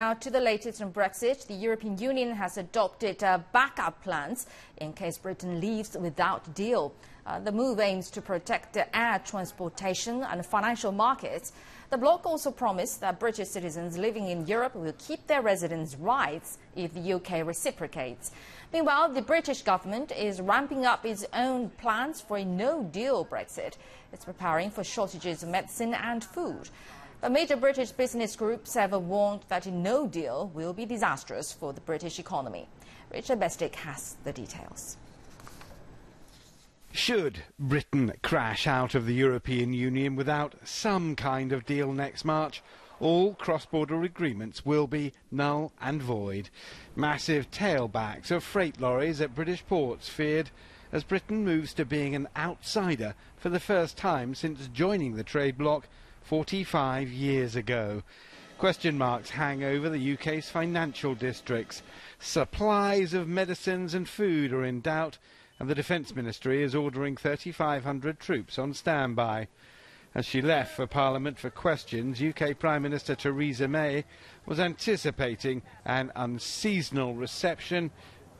Now to the latest on Brexit, the European Union has adopted backup plans in case Britain leaves without a deal. The move aims to protect the air transportation and financial markets. The bloc also promised that British citizens living in Europe will keep their residence rights if the UK reciprocates. Meanwhile, the British government is ramping up its own plans for a no-deal Brexit. It's preparing for shortages of medicine and food. But major British business groups have warned that a no deal will be disastrous for the British economy. Richard Bestick has the details. Should Britain crash out of the European Union without some kind of deal next March, all cross-border agreements will be null and void. Massive tailbacks of freight lorries at British ports feared as Britain moves to being an outsider for the first time since joining the trade bloc 45 years ago. Question marks hang over the UK's financial districts. Supplies of medicines and food are in doubt, and the Defence Ministry is ordering 3,500 troops on standby. As she left for Parliament for questions, UK Prime Minister Theresa May was anticipating an unseasonal reception,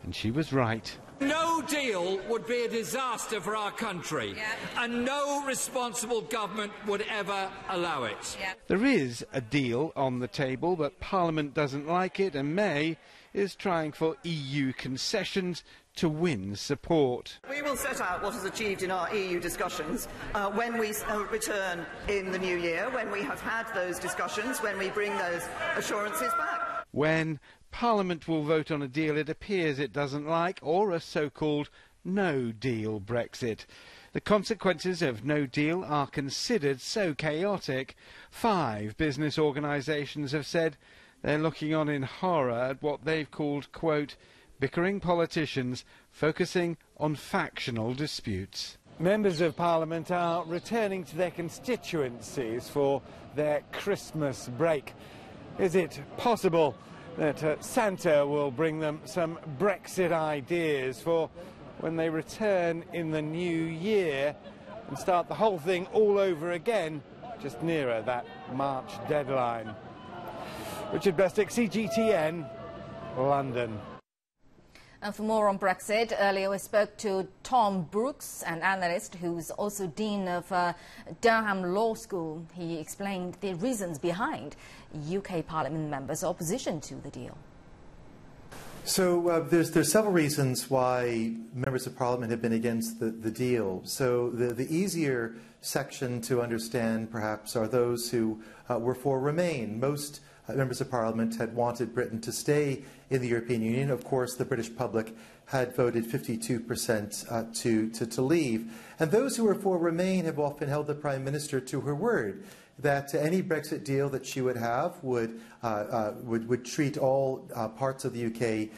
and she was right. No deal would be a disaster for our country, and no responsible government would ever allow it. There is a deal on the table, but Parliament doesn't like it, and May is trying for EU concessions to win support. We will set out what is achieved in our EU discussions when we return in the new year, when we have had those discussions, when we bring those assurances back. When Parliament will vote on a deal it appears it doesn't like, or a so-called no-deal Brexit. The consequences of no deal are considered so chaotic. 5 business organisations have said they're looking on in horror at what they've called, quote, bickering politicians focusing on factional disputes. Members of Parliament are returning to their constituencies for their Christmas break. Is it possible that Santa will bring them some Brexit ideas for when they return in the new year and start the whole thing all over again just nearer that March deadline? Richard Bestick, CGTN, London. And for more on Brexit, earlier we spoke to Tom Brooks, an analyst who's also Dean of Durham Law School. He explained the reasons behind UK Parliament members' opposition to the deal. So there's several reasons why members of Parliament have been against the deal. So the easier section to understand, perhaps, are those who were for Remain. Most members of Parliament had wanted Britain to stay in the European Union. Of course, the British public had voted 52% to leave. And those who were for Remain have often held the Prime Minister to her word that any Brexit deal that she would have would treat all parts of the UK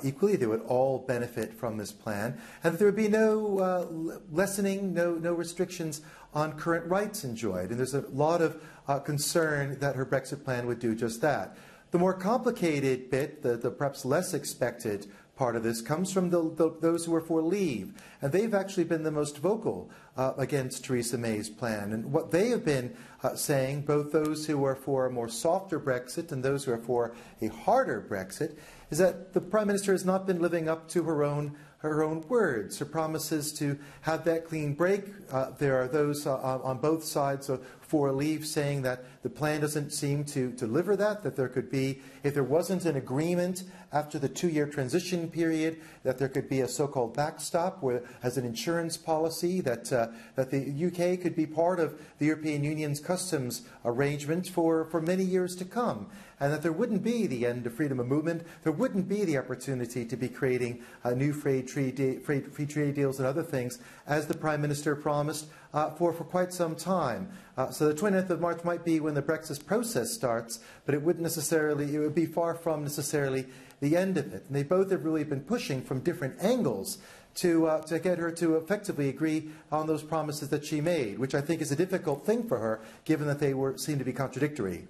equally. They would all benefit from this plan, and that there would be no lessening, no restrictions on current rights enjoyed. And there's a lot of concern that her Brexit plan would do just that. The more complicated bit, the perhaps less expected part of this, comes from those who are for leave. And they've actually been the most vocal against Theresa May's plan. And what they have been saying, both those who are for a more softer Brexit and those who are for a harder Brexit, is that the Prime Minister has not been living up to her own words, her promises to have that clean break. There are those on both sides for leave saying that the plan doesn't seem to deliver that there could be, if there wasn't an agreement after the 2-year transition period, that there could be a so-called backstop where, as an insurance policy, that the UK could be part of the European Union's customs arrangement for many years to come, and that there wouldn't be the end of freedom of movement, there wouldn't be the opportunity to be creating new free trade deals and other things, as the Prime Minister promised for quite some time. So the 29th of March might be when the Brexit process starts, but it would be far from necessarily the end of it. And they both have really been pushing from different angles to get her to effectively agree on those promises that she made, which I think is a difficult thing for her, given that they seem to be contradictory.